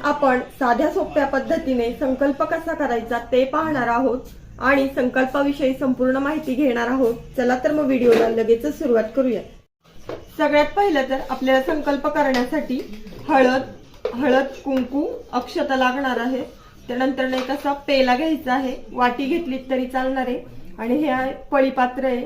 आपण साध्या सोप्या पद्धतीने संकल्प कसा करायचा ते पाहणार आहोत आणि संकल्पाविषयी संपूर्ण माहिती घेणार आहोत। चला तर मग व्हिडिओला लगेच सुरुवात करूया। सगळ्यात पहिलं तर आपल्याला संकल्प करण्यासाठी हळद कुंकू अक्षता लागणार आहे। त्यानंतर एक असा पेला घ्यायचा आहे, वाटी घेतली तरी चालणार आहे आणि हे आहे पळीपात्र आहे।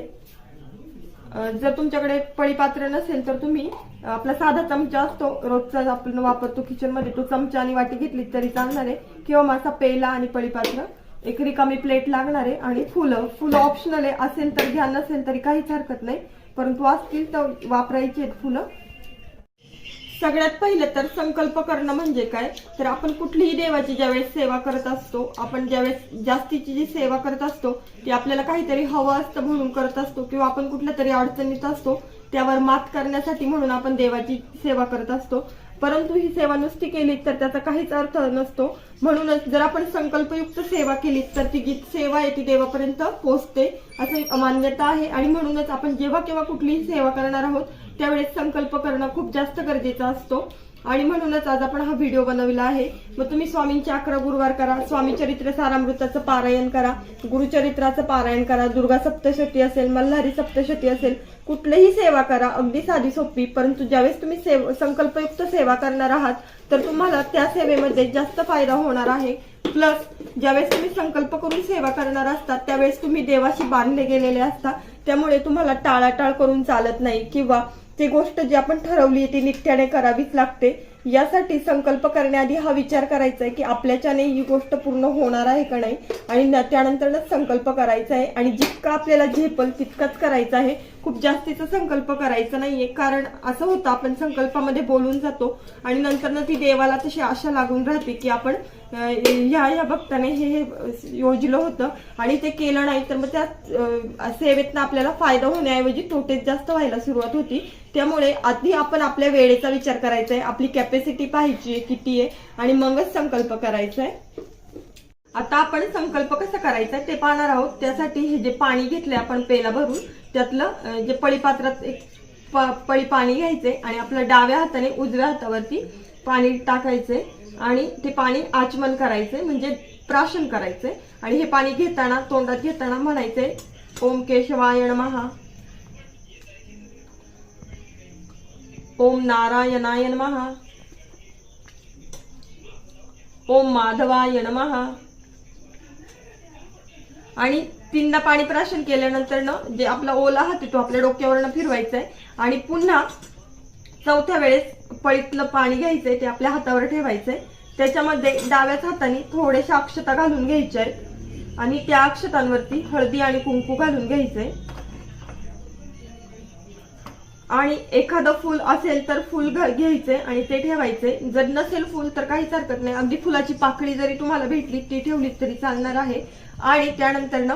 जर तुमच्याकडे पळीपात्र नसेल तर तुम्ही आपला साधा चमचा असतो रोजचा आपण वापरतो किचन मध्ये, तो चमचा आणि वाटी घेतली तरी चालणार आहे किंवा माझा पेला आणि पळीपात्र, एक रिकामी प्लेट लागणार आहे आणि फुलं ऑप्शनल आहे, असेल तर घ्या नसेल तरी काहीच हरकत नाही, परंतु असतील तर वापरायची आहेत फुलं। सगळ्यात पहिलं तर संकल्प करणं म्हणजे काय तर आपण कुठलीही देवाची ज्यावेळेस सेवा करत असतो, आपण ज्यावेळेस जास्तीची जी सेवा करत असतो ती आपल्याला काहीतरी हवं असतं म्हणून करत असतो किंवा आपण कुठल्या तरी अडचणीत असतो त्यावर मात करण्यासाठी म्हणून आपण देवाची सेवा करत असतो। परंतु ही सेवा नुसती केली तर त्याचा काहीच अर्थ नसतो, म्हणूनच जर आपण संकल्पयुक्त सेवा केली तर ती जी सेवा आहे ती देवापर्यंत पोहोचते असं एक मान्यता आहे। आणि म्हणूनच आपण जेव्हा केव्हा कुठलीही सेवा करणार आहोत त्यावेळेस संकल्प करणं खूप जास्त गरजेचा असतो आणि म्हणूनच आज आपण हा व्हिडिओ बनवला आहे। मग तुम्ही स्वामींचे 11 गुरुवार करा, स्वामी चरित्र सारामृताचं पारायण करा, गुरुचरित्राचं पारायण करा, दुर्गा सप्तशती असेल, मल्हारी सप्तशती असेल, कुठलीही सेवा करा, अगदी साधी सोपी, परंतु ज्यावेळेस तुम्ही संकल्पयुक्त सेवा करणार आहात तर तुम्हाला त्या सेवेमध्ये जास्त फायदा होणार आहे। प्लस ज्यावेळेस तुम्ही संकल्प करून सेवा करणार असतात त्यावेळेस तुम्ही देवाशी बांधले गेलेले असतात, त्यामुळे तुम्हाला टाळाटाळ करून चालत नाही किंवा ती गोष्ट जी आपण ठरवली ती नित्याने करावीच लागते। यासाठी संकल्प करण्याआधी हा विचार करायचा आहे की आपल्याच्याने ही गोष्ट पूर्ण होणार आहे का नाही आणि त्यानंतरच संकल्प करायचा आहे आणि जितका आपल्याला झेपल तितकाच करायचा आहे, खूप जास्तीचा संकल्प करायचा नाहीये। कारण असं होतं आपण संकल्पामध्ये बोलून जातो आणि नंतर ती देवाला तशी आशा लागून राहते की आपण ह्या भक्ताने हे योजलं होतं आणि ते केलं नाही तर मग त्या सेवेतनं आपल्याला फायदा होण्याऐवजी तोटेच जास्त व्हायला सुरुवात होती। त्यामुळे आधी आपण आपल्या वेळेचा विचार करायचा आहे, आपली कॅपॅसिटी पाहायची किती आहे आणि मगच संकल्प करायचा आहे। आता आपण संकल्प कसा करायचा ते पाहणार आहोत। त्यासाठी हे जे पाणी घेतले आपण पेला भरून त्यातलं जे पळीपात्रात एक पळी पाणी घ्यायचे आणि आपल्या डाव्या हाताने उजव्या हातावरती पाणी टाकायचे आणि ते पाणी आचमन करायचे म्हणजे प्राशन करायचे आणि हे पाणी घेताना तोंडात घेताना म्हणायचे ओम केशवाय नमः, ओम नारायणाय नमः, ओम माधवाय नमः। आणि 3दा पाणी प्राशन केल्यानंतर जे आपला ओला हात तो आपल्या डोक्यावरनं फिरवायचा आहे आणि पुन्हा 4थ्या वेळेस पळीतलं पाणी घ्यायचंय ते आपल्या हातावर ठेवायचंय, त्याच्यामध्ये डाव्याच हाताने थोडेशा अक्षता घालून घ्यायच्या आहेत आणि त्या अक्षतांवरती हळदी आणि कुंकू घालून घ्यायचंय आणि एखादं फूल असेल तर फूल घ्यायचे आणि ते ठेवायचे, जर नसेल फूल तर काहीच हरकत नाही, अगदी फुलाची पाकळी जरी तुम्हाला भेटली ती ठेवली तरी चालणार आहे। आणि त्यानंतर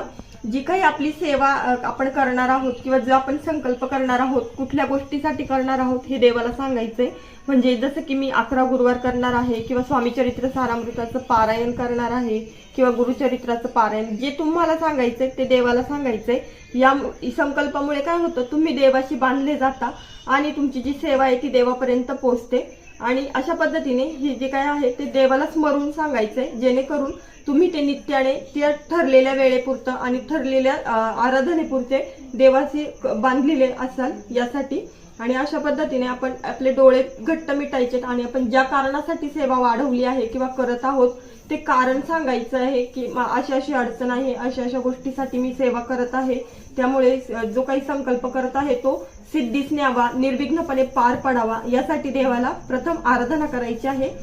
जी काही आपली सेवा आपण करणार आहोत किंवा जो आपण संकल्प करणार आहोत कुठल्या गोष्टीसाठी करणार आहोत हे देवाला सांगायचंय। म्हणजे जसं की मी 11 गुरुवार करणार आहे किंवा स्वामी चरित्र सारामृताचं पारायण करणार आहे किंवा गुरुचरित्राचं पारायण, जे तुम्हाला सांगायचंय ते देवाला सांगायचंय। या संकल्पामुळे काय होतं, तुम्ही देवाशी बांधले जाता आणि तुमची जी सेवा आहे ती देवापर्यंत पोहोचते आणि अशा पद्धतीने हे जे काय आहे ते देवाला स्मरून सांगायचंय, जेणेकरून तुम्ही ते नित्याने त्या ठरलेल्या वेळेपुरतं आणि ठरलेल्या आराधनेपुरते देवाशी बांधलेले असाल यासाठी। आणि अशा पद्धतीने आपण आपले डोळे घट्ट मिटायचे आणि आपण ज्या कारणासाठी सेवा वाढवली आहे किंवा करत आहोत ते कारण सांगायचं आहे की अशी अडचण आहे, अशा गोष्टीसाठी मी सेवा करत आहे, त्यामुळे जो काही संकल्प करत आहे तो सिद्धीस न्यावा, निर्विघ्नपणे पार पडावा, यासाठी देवाला प्रथम आराधना करायची आहे।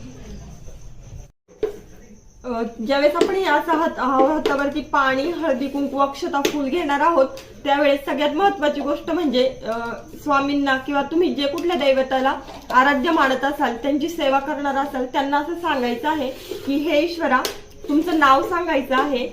ज्यावेळेस आपण या हातावरती पाणी हळदी कुंकू अक्षता फूल घेणार आहोत त्यावेळेस सगळ्यात महत्वाची गोष्ट म्हणजे स्वामींना किंवा तुम्ही जे कुठल्या दैवताला आराध्य मानत असाल त्यांची सेवा करणार असाल त्यांना असं सांगायचं आहे की हे ईश्वरा, तुमचं नाव सांगायचं आहे,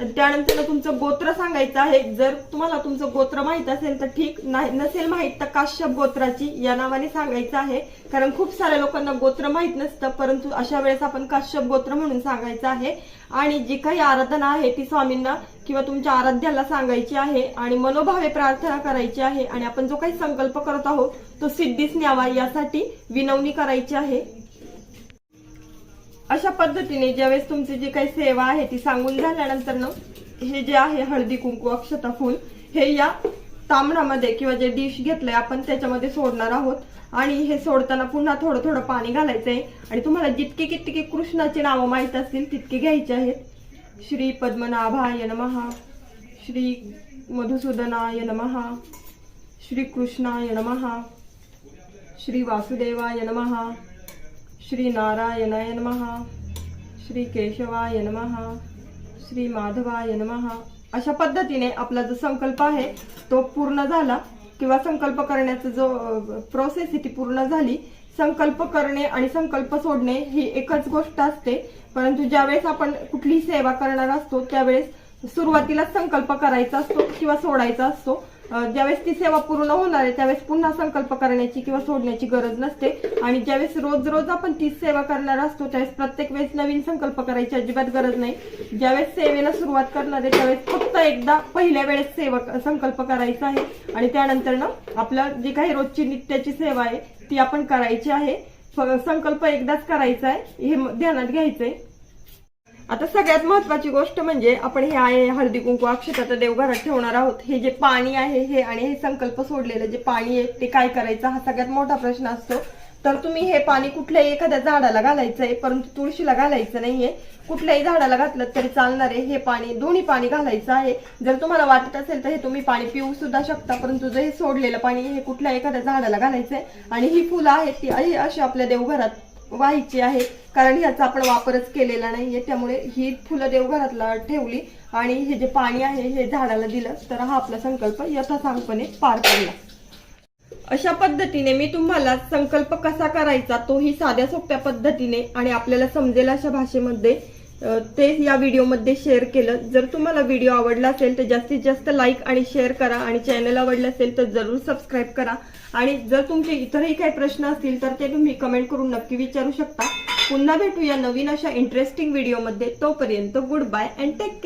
त्यानंतर तुमचं गोत्र सांगायचं आहे। जर तुम्हाला तुमचं गोत्र माहित असेल तर ठीक, नसेल माहित तर काश्यप गोत्राची या नावाने सांगायचं आहे, कारण खूप साऱ्या लोकांना गोत्र माहित नसतं, परंतु अशा वेळेस आपण काश्यप गोत्र म्हणून सांगायचं आहे। आणि जी काही आराधना आहे ती स्वामींना किंवा तुमच्या आराध्याला सांगायची आहे आणि मनोभावे प्रार्थना करायची आहे आणि आपण जो काही संकल्प करत आहोत तो सिद्धीस न्यावा यासाठी विनवणी करायची आहे। अशा पद्धतीने ज्यावेळेस तुमची जी काही सेवा आहे ती सांगून झाल्यानंतर ना हे जे आहे हळदी कुंकू अक्षता फूल हे या तांबणामध्ये किंवा जे डिश घेतलंय आपण त्याच्यामध्ये सोडणार आहोत. आणि हे सोडताना पुन्हा थोडं थोडं पाणी घालायचंय. आणि तुम्हाला जितके कितके कृष्णाची नावं माहित असतील तितके घ्यायचे आहेत. श्री पद्मनाभाय नमः, श्री मधुसूदनाय नमः, श्री कृष्णाय नमः, श्री वासुदेवाय नमः, श्री नारायणाय नमः, श्री केशवाय नमः, श्री माधवाय नमः. अशा पद्धतीने आपला जो संकल्प आहे तो पूर्ण झाला किंवा संकल्प करण्याचा जो प्रोसेस आहे ती पूर्ण झाली. संकल्प करणे आणि संकल्प सोडणे ही एकच गोष्ट असते, परंतु ज्यावेळेस आपण कुठली सेवा करणार असतो त्यावेळेस सुरुवातीला संकल्प करायचा असतो किंवा सोडायचा असतो. ज्यावेळेस ती सेवा पूर्ण होणार आहे त्यावेळेस पुन्हा संकल्प करण्याची किंवा सोडण्याची गरज नसते. आणि ज्यावेळेस रोज रोज आपण तीच सेवा करणार असतो त्यावेळेस प्रत्येक वेळेस नवीन संकल्प करायची अजिबात गरज नाही. ज्यावेळेस सेवेला सुरुवात करणार आहे त्यावेळेस फक्त एकदा पहिल्या वेळेस संकल्प करायचा आहे आणि त्यानंतर ना आपलं जी काही रोजची नित्याची सेवा आहे ती आपण करायची आहे. संकल्प एकदाच करायचा आहे हे ध्यानात घ्यायचंय. आता सगळ्यात महत्वाची गोष्ट म्हणजे आपण हे आहे हळदी कुंकू अक्षता देवघरात ठेवणार आहोत. हे जे पाणी आहे हे आणि हे संकल्प सोडलेलं जे पाणी आहे ते काय करायचं हा सगळ्यात मोठा प्रश्न असतो. तर तुम्ही हे पाणी कुठल्याही एखाद्या झाडाला घालायचंय, परंतु तुळशीला घालायचं नाहीये. कुठल्याही झाडाला घातलं तरी चालणार आहे. हे पाणी दोन्ही पाणी घालायचं आहे. जर तुम्हाला वाटत असेल तर हे तुम्ही पाणी पिऊ सुद्धा शकता, परंतु जे हे सोडलेलं पाणी हे कुठल्या एखाद्या झाडाला घालायचंय. आणि ही फुलं आहेत ती अशी आपल्या देवघरात व्हायची आहे, कारण ह्याचा आपण वापरच केलेला नाहीये. त्यामुळे ही फुलं देवघरातला ठेवली आणि हे जे पाणी आहे हे झाडाला दिलं तर हा आपला संकल्प यथासांगपणे पार पडला. अशा पद्धतीने मी तुम्हाला संकल्प कसा करायचा तोही साध्या सोप्या पद्धतीने आणि आपल्याला समजेल अशा भाषेमध्ये ते या व्हिडिओमध्ये शेअर केलं. जर तुम्हाला व्हिडिओ आवडला असेल तर जास्तीत जास्त लाईक आणि शेअर करा आणि चॅनल आवडलं असेल तर जरूर सबस्क्राईब करा. आणि जर तुमचे इतरही काही प्रश्न असतील तर ते तुम्ही कमेंट करून नक्की विचारू शकता. पुन्हा भेटूया नवीन अशा इंटरेस्टिंग व्हिडिओमध्ये. तोपर्यंत goodbye and take care.